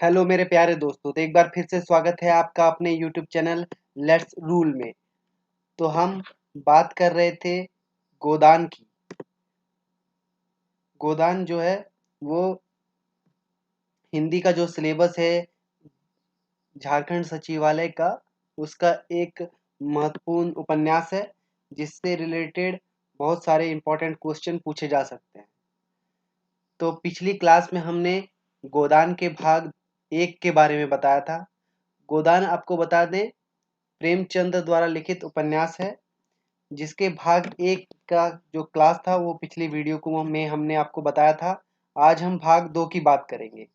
Hello मेरे प्यारे दोस्तों, तो एक बार फिर से स्वागत है आपका अपने यूट्यूब चैनल लेट्स रूल में। तो हम बात कर रहे थे गोदान की। गोदान जो है वो हिंदी का जो सिलेबस है झारखंड सचिवालय का, उसका एक महत्वपूर्ण उपन्यास है जिससे रिलेटेड बहुत सारे इम्पोर्टेंट क्वेश्चन पूछे जा सकते हैं। तो पिछली क्लास में हमने गोदान के भाग 1 के बारे में बताया था। गोदान आपको बता दें प्रेमचंद द्वारा लिखित उपन्यास है जिसके भाग 1 का जो क्लास था वो पिछली वीडियो को में हमने आपको बताया था। आज हम भाग 2 की बात करेंगे।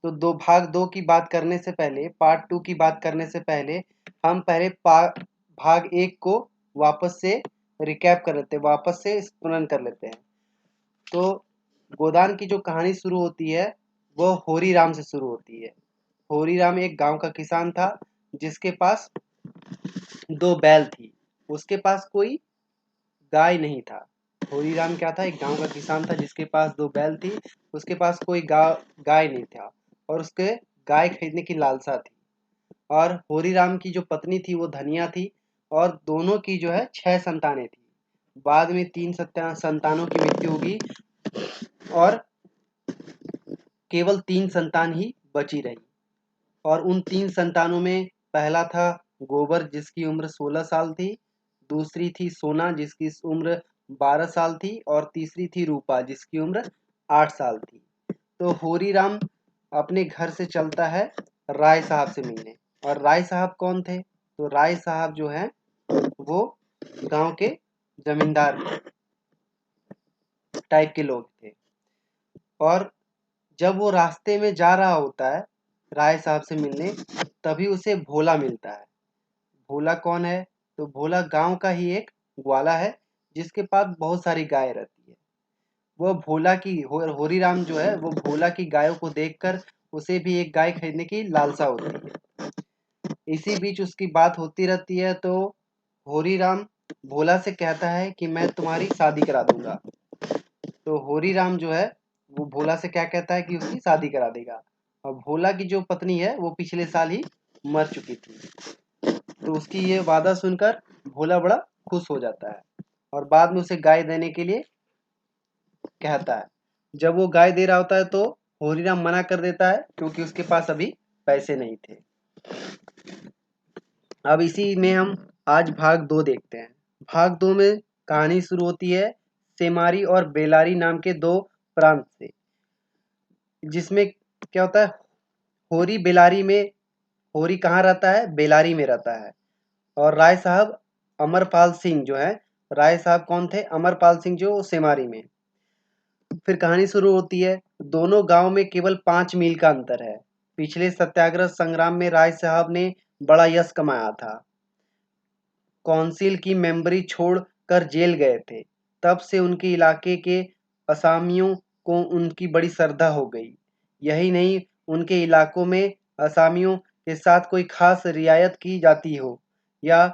तो भाग 2 की बात करने से पहले, पार्ट 2 की बात करने से पहले हम पहले भाग 1 को वापस से रिकैप कर लेते हैं, वापस से स्मरण कर लेते हैं। तो गोदान की जो कहानी शुरू होती है वो होरी राम से शुरू होती है। होरी राम एक गांव का किसान था जिसके पास 2 बैल थी। उसके पास कोई गाय नहीं था। होरी राम क्या था, एक गांव का किसान था जिसके पास 2 बैल थी। उसके पास कोई गाय नहीं था और उसके गाय खरीदने की लालसा थी। और होरी राम की जो पत्नी थी वो धनिया थी और दोनों की जो है 6 संतानें थी। बाद में 3 संतानों की मृत्यु होगी और केवल 3 संतान ही बची रही। और उन 3 संतानों में पहला था गोबर जिसकी उम्र 16 साल थी, दूसरी थी सोना जिसकी उम्र 12 साल थी और तीसरी थी रूपा जिसकी उम्र 8 साल थी। तो होरी राम अपने घर से चलता है राय साहब से मिलने। और राय साहब कौन थे? तो राय साहब जो हैं वो गांव के जमींदार टाइप के लोग थे। और जब वो रास्ते में जा रहा होता है राय साहब से मिलने, तभी उसे भोला मिलता है। भोला कौन है? तो भोला गांव का ही एक ग्वाला है जिसके पास बहुत सारी गाय रहती है। वह भोला की होरी राम जो है वो भोला की गायों को देखकर उसे भी एक गाय खरीदने की लालसा होती है। इसी बीच उसकी बात होती रहती है। तो होरी राम भोला से कहता है कि मैं तुम्हारी शादी करा दूंगा। तो होरी राम जो है वो भोला से क्या कहता है कि उसकी शादी करा देगा। और भोला की जो पत्नी है वो पिछले साल ही मर चुकी थी। तो उसकी ये वादा सुनकर भोला बड़ा खुश हो जाता है और बाद में उसे गाय देने के लिए कहता है। जब वो गाय दे रहा होता है तो होरीराम मना कर देता है क्योंकि उसके पास अभी पैसे नहीं थे। अब इसी में हम आज भाग 2 देखते हैं। भाग 2 में कहानी शुरू होती है सेमारी और बेलारी नाम के 2 प्रांत से, जिसमें क्या होता है होरी बेलारी में। होरी कहाँ रहता है? बेलारी में रहता है। और राय साहब अमरपाल सिंह जो है, राय साहब कौन थे? अमरपाल सिंह जो सेमारी में। फिर कहानी शुरू होती है। दोनों गांव में केवल 5 मील का अंतर है। पिछले सत्याग्रह संग्राम में राय साहब ने बड़ा यश कमाया था। काउंसिल की मेंबरी छोड़कर जेल गए थे। तब से उनके इलाके के असामियों को उनकी बड़ी श्रद्धा हो गई। यही नहीं, उनके इलाकों में असामियों के साथ कोई खास रियायत की जाती हो या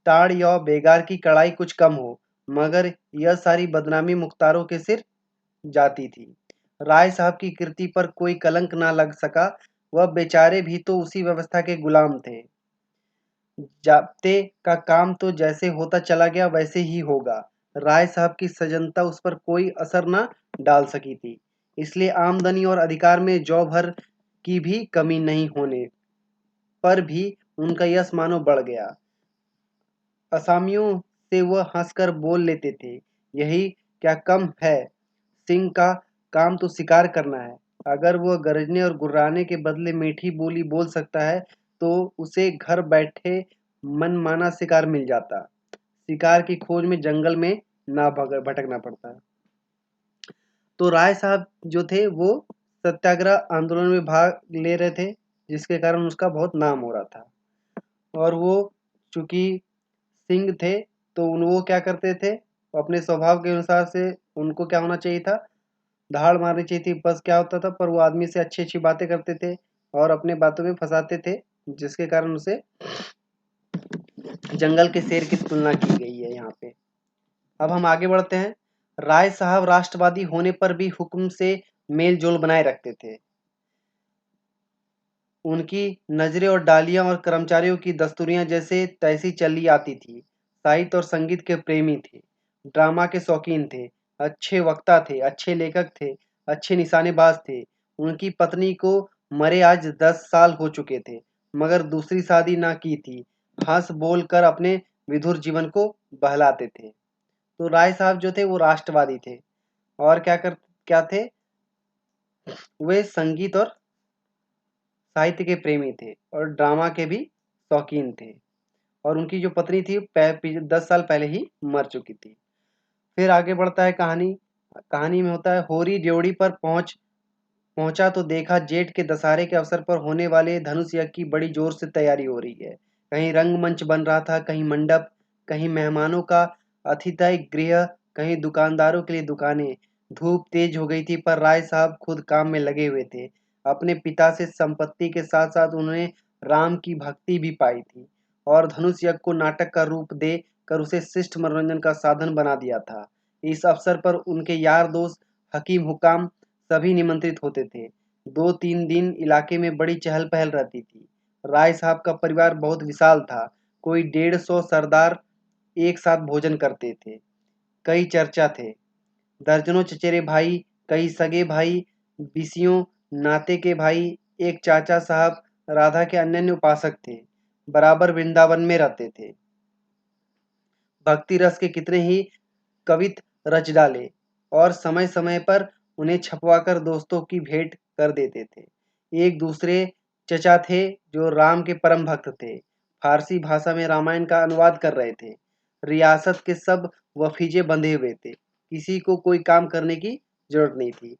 ताड़ या बेगार की कड़ाई कुछ कम हो, मगर यह सारी बदनामी मुख्तारों के सिर जाती थी। राय साहब की कृति पर कोई कलंक ना लग सका। वह बेचारे भी तो उसी व्यवस्था के गुलाम थे। जाब्ते का काम तो जैसे होता चला गया वैसे ही होगा। राय साहब की सजनता उस पर कोई असर न डाल सकी थी। इसलिए आमदनी और अधिकार में जौ भर की भी कमी नहीं होने पर भी उनका यश मानो बढ़ गया। असामियों से वह हंसकर बोल लेते थे, यही क्या कम है? सिंह का काम तो शिकार करना है। अगर वह गरजने और गुर्राने के बदले मीठी बोली बोल सकता है तो उसे घर बैठे मनमाना शिकार मिल जाता। शिकार की खोज में जंगल में ना भटकना पड़ता। तो राय साहब जो थे वो सत्याग्रह आंदोलन में भाग ले रहे थे जिसके कारण उसका बहुत नाम हो रहा था। और वो चूंकि सिंह थे तो वो क्या करते थे, अपने स्वभाव के अनुसार से उनको क्या होना चाहिए था, धाड़ मारनी चाहिए थी। बस क्या होता था, पर वो आदमी से अच्छी अच्छी बातें करते थे और अपने बातों में फंसाते थे जिसके कारण उसे जंगल के शेर की तुलना की गई है यहाँ पे। अब हम आगे बढ़ते हैं। राय साहब राष्ट्रवादी होने पर भी हुक्म से मेल जोल बनाए रखते थे। उनकी नज़रें और डालियाँ और कर्मचारियों की दस्तूरियाँ जैसे तैसी चली आती थी। साहित्य और संगीत के प्रेमी थे, ड्रामा के शौकीन थे, अच्छे वक्ता थे, अच्छे लेखक थे, अच्छे निशानेबाज थे। उनकी पत्नी को मरे आज 10 साल हो चुके थे, मगर दूसरी शादी ना की थी। हँस बोल कर अपने विधुर जीवन को बहलाते थे। तो राय साहब जो थे वो राष्ट्रवादी थे और क्या थे? वे संगीत और साहित्य के प्रेमी थे और ड्रामा के भी शौकीन थे। और उनकी जो पत्नी थी 10 साल पहले ही मर चुकी थी। फिर आगे बढ़ता है कहानी। कहानी में होता है होरी ड्योढ़ी पर पहुंचा तो देखा जेठ के दशहरे के अवसर पर होने वाले धनुष यज्ञ की बड़ी जोर से तैयारी हो रही है। कहीं रंगमंच बन रहा था, कहीं मंडप, कहीं मेहमानों का अतिथि गृह, कहीं दुकानदारों के लिए दुकानें। धूप तेज हो गई थी पर राय साहब खुद काम में लगे हुए थे। अपने पिता से संपत्ति के साथ साथ उन्होंने राम की भक्ति भी पाई थी और धनुष यज्ञ को नाटक का रूप दे कर उसे शिष्ट मनोरंजन का साधन बना दिया था। इस अवसर पर उनके यार दोस्त हकीम हुकाम सभी निमंत्रित होते थे। 2-3 दिन इलाके में बड़ी चहल पहल रहती थी। राय साहब का परिवार बहुत विशाल था। कोई 150 सरदार एक साथ भोजन करते थे। कई चर्चा थे। दर्जनों चचेरे भाई, कई सगे भाई, बीसियों नाते के भाई, एक चाचा साहब राधा के अनन्य उपासक थे। बराबर वृंदावन में रहते थे। भक्ति रस के कितने ही कवित रच डाले और समय समय पर उन्हें छपवाकर दोस्तों की भेंट कर देते थे। एक दूसरे चचा थे जो राम के परम भक्त थे। फारसी भाषा में रामायण का अनुवाद कर रहे थे। रियासत के सब वफीजे बंधे हुए थे। किसी को कोई काम करने की जरूरत नहीं थी।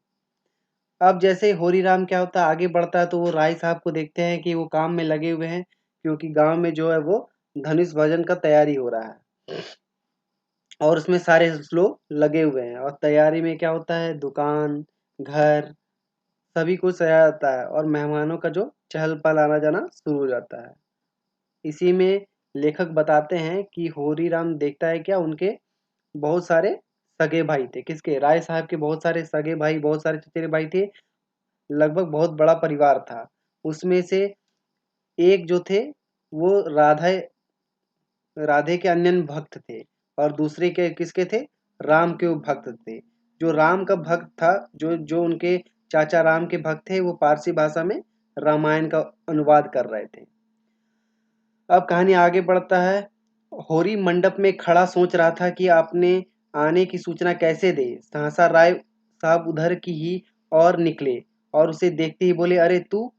अब जैसे होरी राम क्या होता है आगे बढ़ता है तो वो राय साहब को देखते हैं कि वो काम में लगे हुए हैं क्योंकि गांव में जो है वो धनुष भजन का तैयारी हो रहा है और उसमें सारे लोग लगे हुए हैं और तैयारी में क्या होता है दुकान घर सभी कुछ सजाया जाता है और मेहमानों का जो चहल पहल आना जाना शुरू हो जाता है। इसी में लेखक बताते हैं कि होरी राम देखता है क्या उनके बहुत सारे सगे भाई थे। किसके? राय साहब के बहुत सारे सगे भाई बहुत सारे चचेरे भाई थे। लगभग बहुत बड़ा परिवार था। उसमें से एक जो थे वो राधे के अन्य भक्त थे और दूसरे के किसके थे? राम के वो भक्त थे। जो राम का भक्त था जो जो उनके चाचा राम के भक्त थे वो पारसी भाषा में रामायण का अनुवाद कर रहे थे। अब कहानी आगे बढ़ता है। होरी मंडप में खड़ा सोच रहा था कि आपने आने की सूचना कैसे दे। सहसा राय साहब उधर की ही और निकले और उसे देखते ही बोले, अरे तू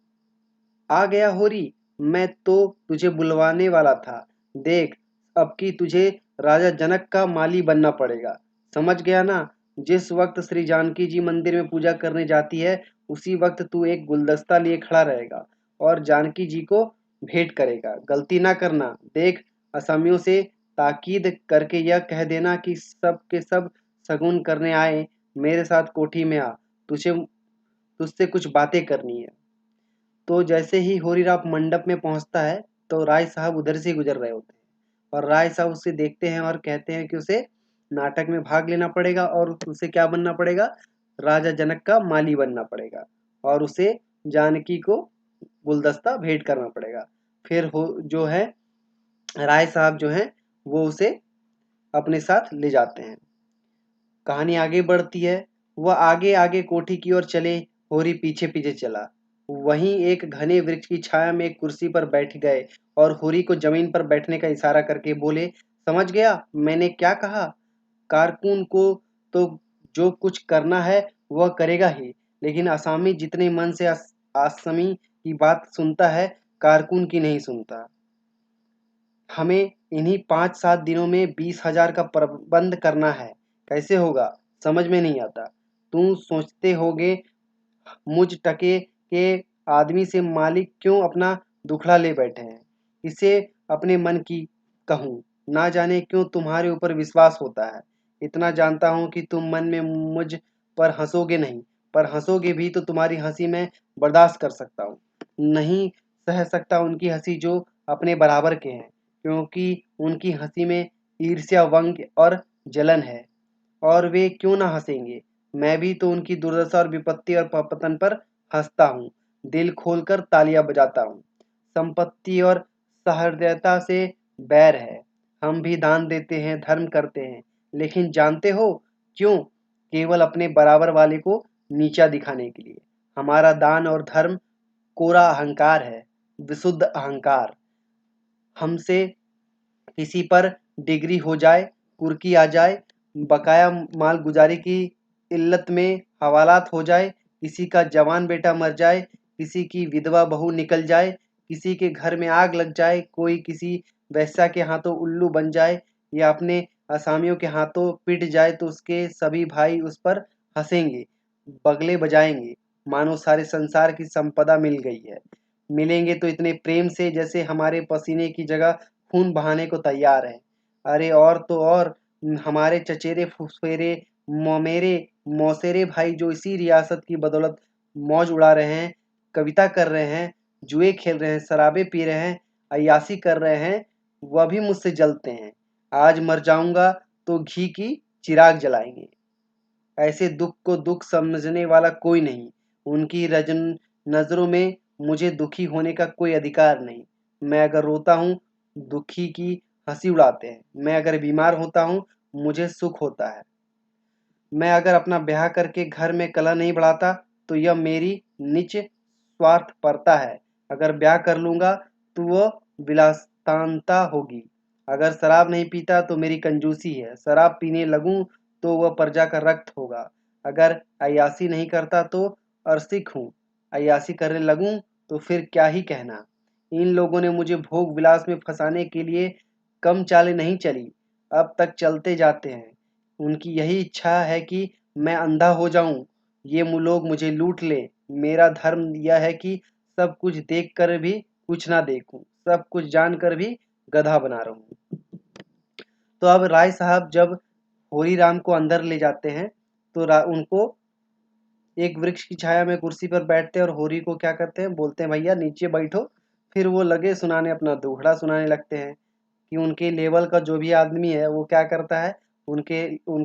आ गया होरी, मैं तो तुझे बुलवाने वाला था। देख, अब की तुझे राजा जनक का माली बनना पड़ेगा। समझ गया ना? जिस वक्त श्री जानकी जी मंदिर में पूजा करने जाती है उसी वक्त तू एक गुलदस्ता लिए खड़ा रहेगा और जानकी जी को भेंट करेगा। गलती ना करना। देख, असमियों से ताकीद करके यह कह देना कि सब के सब शगुन करने आए, मेरे साथ कोठी में आ। तुझे तुझसे कुछ बातें करनी है। तो जैसे ही होरीराव मंडप में पहुंचता है तो राय साहब उधर से गुजर रहे होते हैं और राय साहब उसे देखते हैं और कहते हैं कि उसे नाटक में भाग लेना पड़ेगा और उसे क्या बनना पड़ेगा? राजा जनक का माली बनना पड़ेगा और उसे जानकी को गुलदस्ता भेंट करना पड़ेगा। फिर हो जो है राय साहब जो हैं वो उसे अपने साथ ले जाते हैं। कहानी आगे बढ़ती है। वह आगे आगे कोठी की ओर चले, होरी पीछे पीछे चला। वहीं एक घने वृक्ष की छाया में एक कुर्सी पर बैठ गए और होरी को जमीन पर बैठने का इशारा करके बोले, समझ गया मैंने क्या कहा? कारकुन को तो जो कुछ करना है वह करेगा ही, लेकिन असामी जितने मन से आसमी की बात सुनता है कारकुन की नहीं सुनता। हमें इन्हीं 5-7 दिनों में 20,000 का प्रबंध करना है। कैसे होगा? समझ में नहीं आता। तुम सोचते होगे मुझ टके के आदमी से मालिक क्यों अपना दुखड़ा ले बैठे हैं। इसे अपने मन की कहूँ, ना जाने क्यों तुम्हारे ऊपर विश्वास होता है। इतना जानता हूँ कि तुम मन में मुझ पर हंसोगे नहीं, पर हंसोगे भी तो तुम्हारी हंसी मैं बर्दाश्त कर सकता हूँ। नहीं सह सकता उनकी हंसी जो अपने बराबर के हैं, क्योंकि उनकी हंसी में ईर्ष्या व्यंग्य और जलन है। और वे क्यों ना हंसेंगे? मैं भी तो उनकी दुर्दशा और विपत्ति और पतन पर हंसता हूँ। दिल खोलकर तालियां बजाता हूँ। संपत्ति और सहृदयता से बैर है। हम भी दान देते हैं, धर्म करते हैं, लेकिन जानते हो क्यों? केवल अपने बराबर वाले को नीचा दिखाने के लिए। हमारा दान और धर्म कोरा अहंकार है, विशुद्ध अहंकार। हमसे किसी पर डिग्री हो जाए, कुर्की आ जाए, बकाया माल गुजारी की इल्लत में हवालात हो जाए, किसी का जवान बेटा मर जाए, किसी की विधवा बहू निकल जाए, किसी के घर में आग लग जाए, कोई किसी वैश्या के हाथों उल्लू बन जाए या अपने असामियों के हाथों पिट जाए, तो उसके सभी भाई उस पर हंसेंगे, बगले बजाएंगे, मानो सारे संसार की संपदा मिल गई है। मिलेंगे तो इतने प्रेम से जैसे हमारे पसीने की जगह खून बहाने को तैयार है। अरे और तो और, हमारे चचेरे फुफेरे मौमेरे मौसेरे भाई जो इसी रियासत की बदौलत मौज उड़ा रहे हैं, कविता कर रहे हैं, जुए खेल रहे हैं, शराबे पी रहे हैं, अय्यासी कर रहे हैं, वह भी मुझसे जलते हैं। आज मर जाऊंगा तो घी की चिराग जलाएंगे। ऐसे दुख को दुख समझने वाला कोई नहीं। उनकी रजन नजरों में मुझे दुखी होने का कोई अधिकार नहीं। मैं अगर रोता हूँ, दुखी की हंसी उड़ाते हैं। मैं अगर बीमार होता हूँ, मुझे सुख होता है। मैं अगर अपना ब्याह करके घर में कलह नहीं बढ़ाता, तो यह मेरी निच स्वार्थपरता है। अगर ब्याह कर लूंगा तो वह विलासिता होगी। अगर शराब नहीं पीता तो मेरी कंजूसी है। शराब पीने लगूं तो वह प्रजा का रक्त होगा। अगर अय्यासी नहीं करता तो अरसिक हूँ। अय्यासी करने लगूं तो फिर क्या ही कहना। इन लोगों ने मुझे भोग विलास में फंसाने के लिए कम चालें नहीं चली, अब तक चलते जाते हैं। उनकी यही इच्छा है कि मैं अंधा हो जाऊं, ये लोग मुझे लूट लें। मेरा धर्म यह है कि सब कुछ देख कर भी कुछ ना देखूं, सब कुछ जानकर भी गधा बना रहूं। तो अब राय साहब जब होरी राम को अंदर ले जाते हैं, तो उनको एक वृक्ष की छाया में कुर्सी पर बैठते हैं और होरी को क्या करते हैं, बोलते हैं भैया नीचे बैठो। फिर वो लगे सुनाने, अपना दुखड़ा सुनाने लगते हैं कि उनके लेवल का जो भी आदमी है वो क्या करता है, उन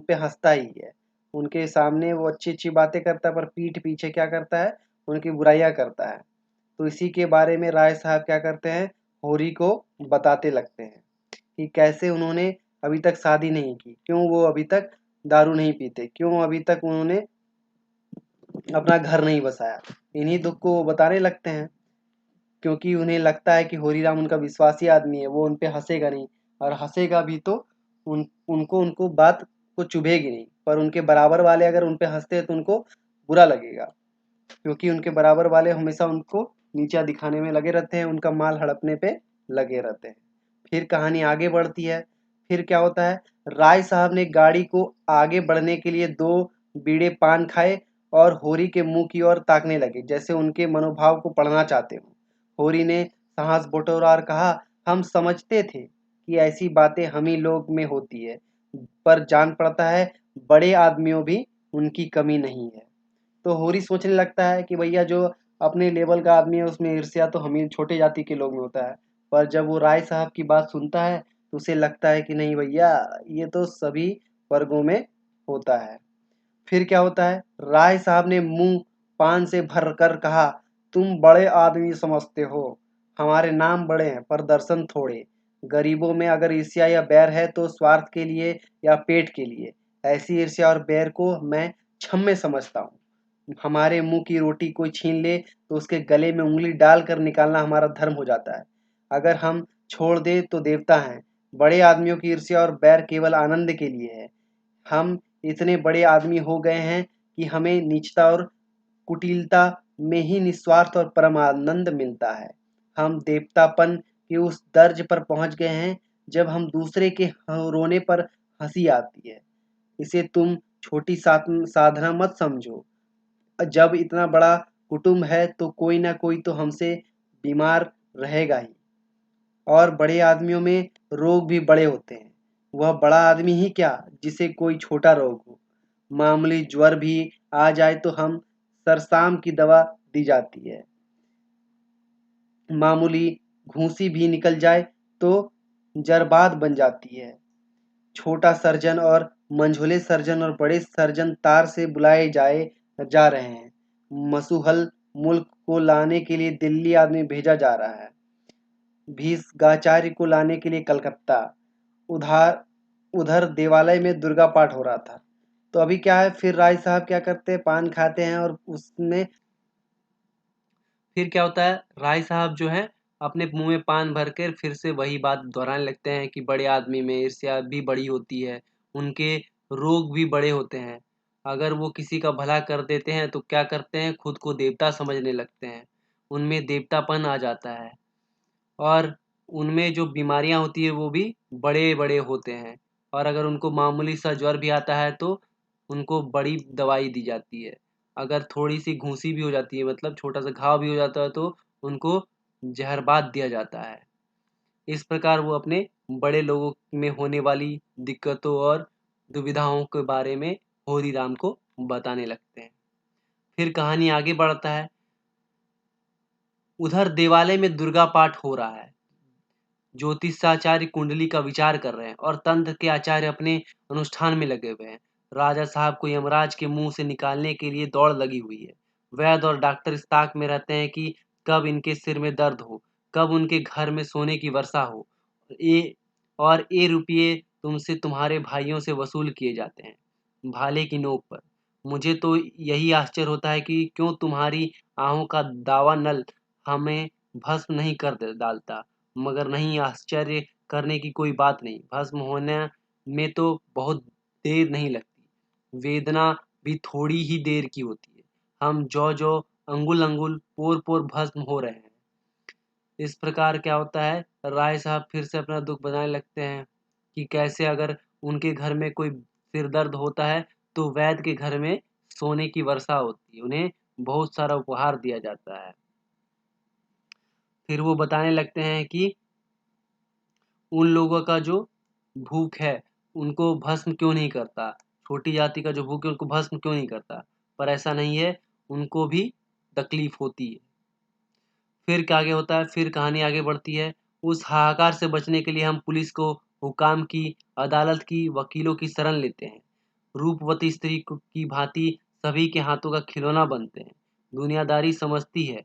पे हंसता ही है। उनके सामने वो अच्छी अच्छी बातें करता है, पर पीठ पीछे क्या करता है, उनकी बुराइयां करता है। तो इसी के बारे में राय साहब क्या करते हैं, होरी को बताते लगते हैं कि कैसे उन्होंने अभी तक शादी नहीं की, क्यों वो अभी तक दारू नहीं पीते, क्यों अभी तक उन्होंने अपना घर नहीं बसाया। इन्हीं दुख को वो बताने लगते हैं, क्योंकि उन्हें लगता है कि होरीराम उनका विश्वासी आदमी है, वो उन पे हंसेगा नहीं, और हंसेगा भी तो उनको बात को चुभेगी नहीं। पर उनके बराबर वाले अगर उन पे हंसते हैं तो उनको बुरा लगेगा, क्योंकि उनके बराबर वाले हमेशा उनको नीचा दिखाने में लगे रहते हैं, उनका माल हड़पने पे लगे रहते हैं। फिर कहानी आगे बढ़ती है। फिर क्या होता है, राय साहब ने गाड़ी को आगे बढ़ने के लिए 2 बीड़े पान खाए और होरी के मुंह की ओर ताकने लगे, जैसे उनके मनोभाव को पढ़ना चाहते हो। होरी ने साहस बटोरा और कहा, हम समझते थे कि ऐसी बातें हम ही लोग में होती है, पर जान पड़ता है बड़े आदमियों भी उनकी कमी नहीं है। तो होरी सोचने लगता है कि भैया जो अपने लेवल का आदमी है उसमें ईर्ष्या तो हम ही छोटे जाति के लोग में होता है। पर जब वो राय साहब की बात सुनता है तो उसे लगता है कि नहीं भैया, ये तो सभी वर्गों में होता है। फिर क्या होता है, राय साहब ने मुंह पान से भर कर कहा, तुम बड़े आदमी समझते हो, हमारे नाम बड़े हैं पर दर्शन थोड़े। गरीबों में अगर ईर्ष्या या बैर है तो स्वार्थ के लिए या पेट के लिए। ऐसी ईर्ष्या और बैर को मैं क्षम्य समझता हूँ। हमारे मुंह की रोटी कोई छीन ले तो उसके गले में उंगली डालकर निकालना हमारा धर्म हो जाता है। अगर हम छोड़ दे तो देवता हैं। बड़े आदमियों की ईर्ष्या और बैर केवल आनंद के लिए है। हम इतने बड़े आदमी हो गए हैं कि हमें नीचता और कुटिलता में ही निस्वार्थ और परम आनंद मिलता है। हम देवतापन के उस दर्ज पर पहुंच गए हैं जब हम दूसरे के रोने पर हंसी आती है। इसे तुम छोटी साधना मत समझो। जब इतना बड़ा कुटुंब है तो कोई ना कोई तो हमसे बीमार रहेगा ही, और बड़े आदमियों में रोग भी बड़े होते हैं। वह बड़ा आदमी ही क्या, जिसे कोई छोटा रोग हो। मामूली ज्वर भी आ जाए तो हम सरसाम की दवा दी जाती है। मामूली घूंसी भी निकल जाए तो जरबाद बन जाती है। छोटा सर्जन और मंझोले सर्जन और बड़े सर्जन तार से बुलाए जा रहे हैं। मसूहल मुल्क को लाने के लिए दिल्ली आदमी भेजा जा रहा है। भीष्माचार्य को लाने के लिए कलकत्ता। उधर उधर देवालय में दुर्गा पाठ हो रहा था। तो अभी क्या है, फिर राय साहब क्या करते हैं, पान खाते हैं और उसमें फिर क्या होता है, राय साहब जो है अपने मुंह में पान भर कर फिर से वही बात दोहराने लगते हैं कि बड़े आदमी में ईर्ष्या भी बड़ी होती है, उनके रोग भी बड़े होते हैं। अगर वो किसी का भला कर देते हैं तो क्या करते हैं, खुद को देवता समझने लगते हैं, उनमें देवतापन आ जाता है और उनमें जो बीमारियां होती है वो भी बड़े बड़े होते हैं। और अगर उनको मामूली सा ज्वर भी आता है तो उनको बड़ी दवाई दी जाती है। अगर थोड़ी सी घूंसी भी हो जाती है, मतलब छोटा सा घाव भी हो जाता है, तो उनको जहरबाद दिया जाता है। इस प्रकार वो अपने बड़े लोगों में होने वाली दिक्कतों और दुविधाओं के बारे में होरी राम को बताने लगते हैं। फिर कहानी आगे बढ़ता है। उधर देवालय में दुर्गा पाठ हो रहा है। ज्योतिषाचार्य कुंडली का विचार कर रहे हैं और तंत्र के आचार्य अपने अनुष्ठान में लगे हुए हैं। राजा साहब को यमराज के मुंह से निकालने के लिए दौड़ लगी हुई है। वैद्य और डॉक्टर इस ताक में रहते हैं कि कब इनके सिर में दर्द हो, कब उनके घर में सोने की वर्षा हो। ये और ये रुपये तुमसे तुम्हारे भाइयों से वसूल किए जाते हैं भाले की नोक पर। मुझे तो यही आश्चर्य होता है कि क्यों तुम्हारी आहों का दावा नल हमें भस्म नहीं कर डालता। मगर नहीं, आश्चर्य करने की कोई बात नहीं, भस्म होने में तो बहुत देर नहीं लगती, वेदना भी थोड़ी ही देर की होती है। हम जो जो अंगुल अंगुल पोर पोर भस्म हो रहे हैं। इस प्रकार क्या होता है, राय साहब फिर से अपना दुख बताने लगते हैं कि कैसे अगर उनके घर में कोई सिर दर्द होता है तो वैद्य के घर में सोने की वर्षा होती है, उन्हें बहुत सारा उपहार दिया जाता है। फिर वो बताने लगते हैं कि उन लोगों का जो भूख है उनको भस्म क्यों नहीं करता, छोटी जाति का जो भूख है उनको भस्म क्यों नहीं करता। पर ऐसा नहीं है, उनको भी तकलीफ होती है। फिर क्या आगे होता है, फिर कहानी आगे बढ़ती है। उस हाहाकार से बचने के लिए हम पुलिस को, हुकाम की, अदालत की, वकीलों की शरण लेते हैं। रूपवती स्त्री की भांति सभी के हाथों का खिलौना बनते हैं। दुनियादारी समझती है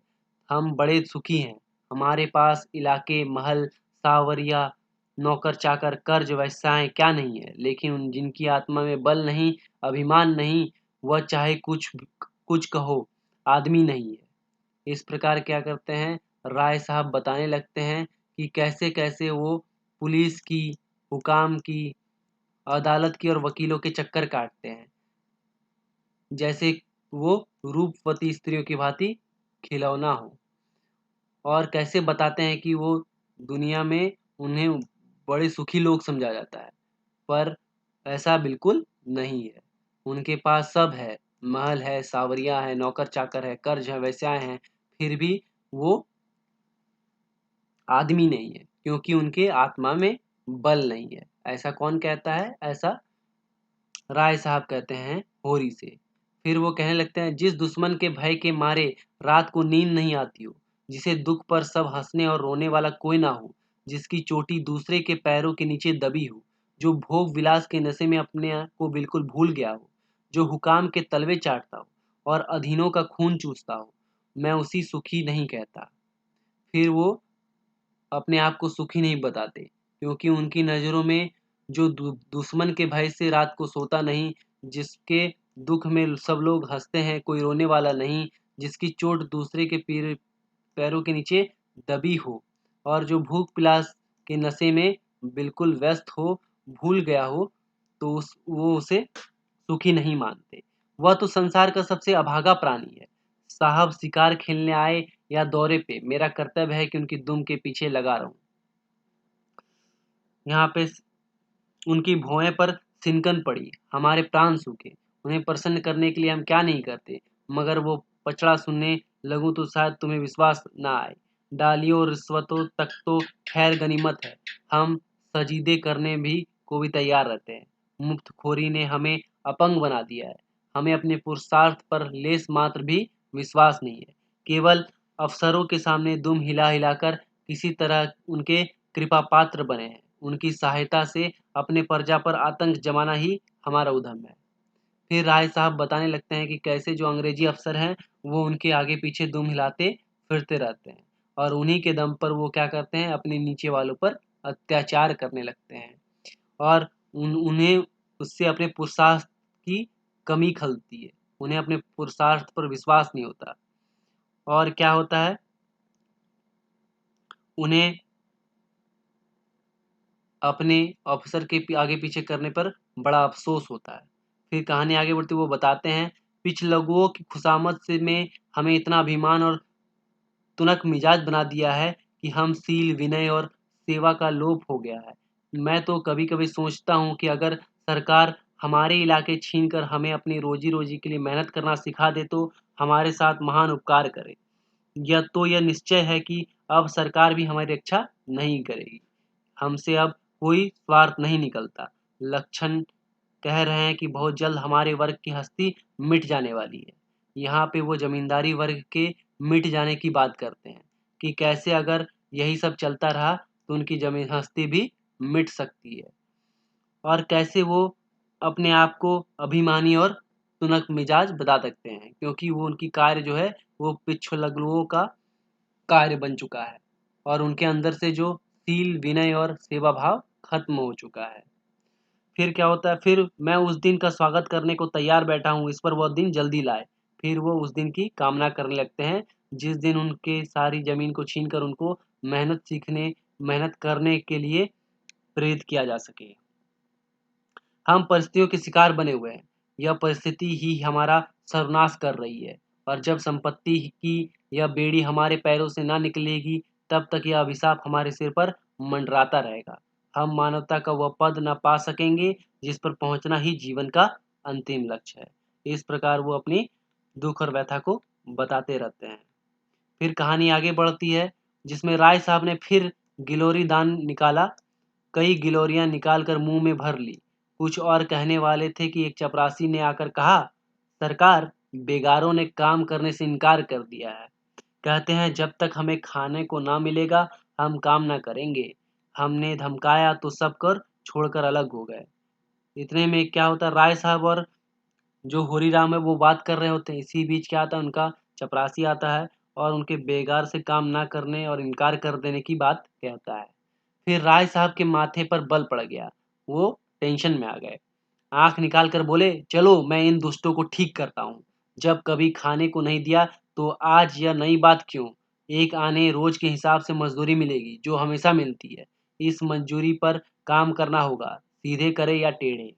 हम बड़े सुखी हैं, हमारे पास इलाके, महल, सावरिया, नौकर चाकर, कर्ज, व्यवसाय क्या नहीं है। लेकिन जिनकी आत्मा में बल नहीं, अभिमान नहीं, वह चाहे कुछ कहो, आदमी नहीं है। इस प्रकार क्या करते हैं, राय साहब बताने लगते हैं कि कैसे कैसे वो पुलिस की, हुकाम की, अदालत की और वकीलों के चक्कर काटते हैं, जैसे वो रूपवती स्त्रियों की भांति खिलौना हो। और कैसे बताते हैं कि वो दुनिया में उन्हें बड़े सुखी लोग समझा जाता है, पर ऐसा बिल्कुल नहीं है। उनके पास सब है, महल है, सावरिया है, नौकर चाकर है, कर्ज है, व्यवसाय है, फिर भी वो आदमी नहीं है, क्योंकि उनके आत्मा में बल नहीं है। ऐसा कौन कहता है, ऐसा राय साहब कहते हैं होरी से। फिर वो कहने लगते हैं, जिस दुश्मन के भय के मारे रात को नींद नहीं आती हो, जिसे दुख पर सब हंसने और रोने वाला कोई ना हो, जिसकी चोटी दूसरे के पैरों के नीचे दबी हो, जो भोग विलास के नशे में अपने आप को बिल्कुल भूल गया हो, जो हुकाम के तलवे चाटता हो और अधीनों का खून चूसता हो, मैं उसी सुखी नहीं कहता। फिर वो अपने आप को सुखी नहीं बताते, क्योंकि उनकी नज़रों में जो दुश्मन के भय से रात को सोता नहीं, जिसके दुख में सब लोग हंसते हैं, कोई रोने वाला नहीं, जिसकी चोट दूसरे के पैरों के नीचे दबी हो और जो भूख प्यास के नशे में बिल्कुल व्यस्त हो, भूल गया हो, तो वो उसे सुखी नहीं मानते। वह तो संसार का सबसे अभागा प्राणी है। साहब शिकार खेलने आए या दौरे पे, मेरा कर्तव्य है कि उनकी दुम के पीछे लगा रहूं। यहाँ पे उनकी भौहें पर सिनकन पड़ी, हमारे प्राण सूखे। उन्हें प्रसन्न करने के लिए हम क्या नहीं करते, मगर वो पचड़ा सुनने लगूं तो शायद तुम्हें विश्वास ना आए। डालियों और रिश्वतों तक तो खैर गनीमत है, हम सजीदे करने भी को भी तैयार रहते हैं। मुफ्तखोरी ने हमें अपंग बना दिया है, हमें अपने पुरुषार्थ पर लेस मात्र भी विश्वास नहीं है। केवल अफसरों के सामने दुम हिला हिलाकर किसी तरह उनके कृपा पात्र बने हैं। उनकी सहायता से अपने प्रजा पर आतंक जमाना ही हमारा उद्यम है। फिर राय साहब बताने लगते हैं कि कैसे जो अंग्रेजी अफसर हैं वो उनके आगे पीछे दुम हिलाते फिरते रहते हैं और उन्हीं के दम पर वो क्या करते हैं, अपने नीचे वालों पर अत्याचार करने लगते हैं और उन्हें उससे अपने पुरुषार्थ की कमी खलती है। उन्हें अपने पुरुषार्थ पर विश्वास नहीं होता और क्या होता है, उन्हें अपने ऑफिसर के आगे पीछे करने पर बड़ा अफसोस होता है। फिर कहानी आगे बढ़ती वो बताते हैं, पिछलगुओं की खुशामद से में हमें इतना अभिमान और तुनक मिजाज बना दिया है कि हम सील विनय और सेवा का लोप हो गया है। मैं तो कभी कभी सोचता हूँ कि अगर सरकार हमारे इलाके छीन कर हमें अपनी रोजी रोजी के लिए मेहनत करना सिखा दे तो हमारे साथ महान उपकार करे। यह निश्चय है कि अब सरकार भी हमारी रक्षा नहीं करेगी। हमसे अब कोई स्वार्थ नहीं निकलता। लक्षण कह रहे हैं कि बहुत जल्द हमारे वर्ग की हस्ती मिट जाने वाली है। यहाँ पे वो जमींदारी वर्ग के मिट जाने की बात करते हैं कि कैसे अगर यही सब चलता रहा तो उनकी जमीन हस्ती भी मिट सकती है और कैसे वो अपने आप को अभिमानी और तुनक मिजाज बता सकते हैं क्योंकि वो उनकी कार्य जो है वो पिछलग्गुओं का कार्य बन चुका है और उनके अंदर से जो सील विनय और सेवा भाव खत्म हो चुका है। फिर क्या होता है, फिर मैं उस दिन का स्वागत करने को तैयार बैठा हूँ, इस पर वह दिन जल्दी लाए। फिर वो उस दिन की कामना करने लगते हैं जिस दिन उनके सारी जमीन को छीन कर उनको मेहनत करने के लिए प्रेरित किया जा सके। हम परिस्थितियों के शिकार बने हुए हैं। यह परिस्थिति ही हमारा सर्वनाश कर रही है और जब संपत्ति की यह बेड़ी हमारे पैरों से ना निकलेगी तब तक यह अभिशाप हमारे सिर पर मंडराता रहेगा। हम मानवता का वह पद न पा सकेंगे जिस पर पहुंचना ही जीवन का अंतिम लक्ष्य है। इस प्रकार वो अपनी दुख और व्यथा को बताते रहते हैं। फिर कहानी आगे बढ़ती है जिसमें राय साहब ने फिर गिलोरी दान निकाला। कई गिलोरियां निकालकर मुंह में भर ली। कुछ और कहने वाले थे कि एक चपरासी ने आकर कहा, सरकार, बेगारों ने काम करने से इनकार कर दिया है। कहते हैं जब तक हमें खाने को ना मिलेगा हम काम ना करेंगे। हमने धमकाया तो सब कर छोड़कर अलग हो गए। इतने में क्या होता है, राय साहब और जो होरीराम है वो बात कर रहे होते हैं। इसी बीच क्या आता है, उनका चपरासी आता है और उनके बेगार से काम ना करने और इनकार कर देने की बात कहता है। फिर राय साहब के माथे पर बल पड़ गया। वो टेंशन में आ गए। आंख निकाल कर बोले, चलो मैं इन दुष्टों को ठीक करता हूँ। जब कभी खाने को नहीं दिया तो आज यह नई बात क्यों? एक आने रोज के हिसाब से मजदूरी मिलेगी जो हमेशा मिलती है। इस मंजूरी पर काम करना होगा, सीधे करे या टेढ़े।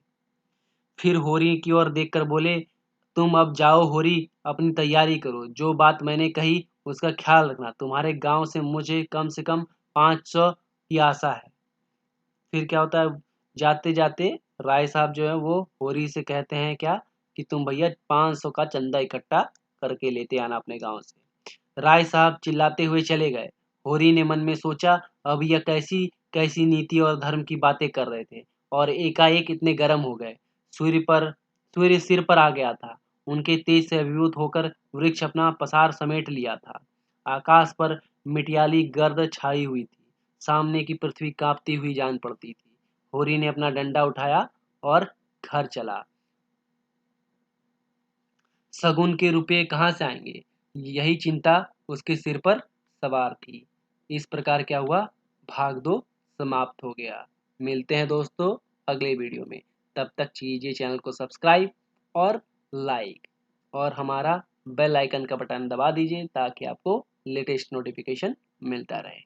फिर होरी की ओर देखकर बोले, तुम अब जाओ होरी, अपनी तैयारी करो। जो बात मैंने कही उसका ख्याल रखना। तुम्हारे गांव से कम 500 की आशा है। फिर क्या होता है, जाते जाते राय साहब जो है वो होरी से कहते हैं क्या, कि तुम भैया 500 का चंदा इकट्ठा करके लेते आना अपने गांव से। राय साहब चिल्लाते हुए चले गए। होरी ने मन में सोचा, अब यह कैसी कैसी नीति और धर्म की बातें कर रहे थे और एकाएक इतने गर्म हो गए। सूर्य पर सूर्य सिर पर आ गया था। उनके तेज से अभिभूत होकर वृक्ष अपना पसार समेट लिया था। आकाश पर मिटियाली गर्द छाई हुई थी। सामने की पृथ्वी कांपती हुई जान पड़ती थी। होरी ने अपना डंडा उठाया और घर चला। शगुन के रुपये कहाँ से आएंगे, यही चिंता उसके सिर पर सवार थी। इस प्रकार क्या हुआ, भाग दो समाप्त हो गया। मिलते हैं दोस्तों अगले वीडियो में। तब तक कीजिए चैनल को सब्सक्राइब और लाइक और हमारा बेल आइकन का बटन दबा दीजिए ताकि आपको लेटेस्ट नोटिफिकेशन मिलता रहे।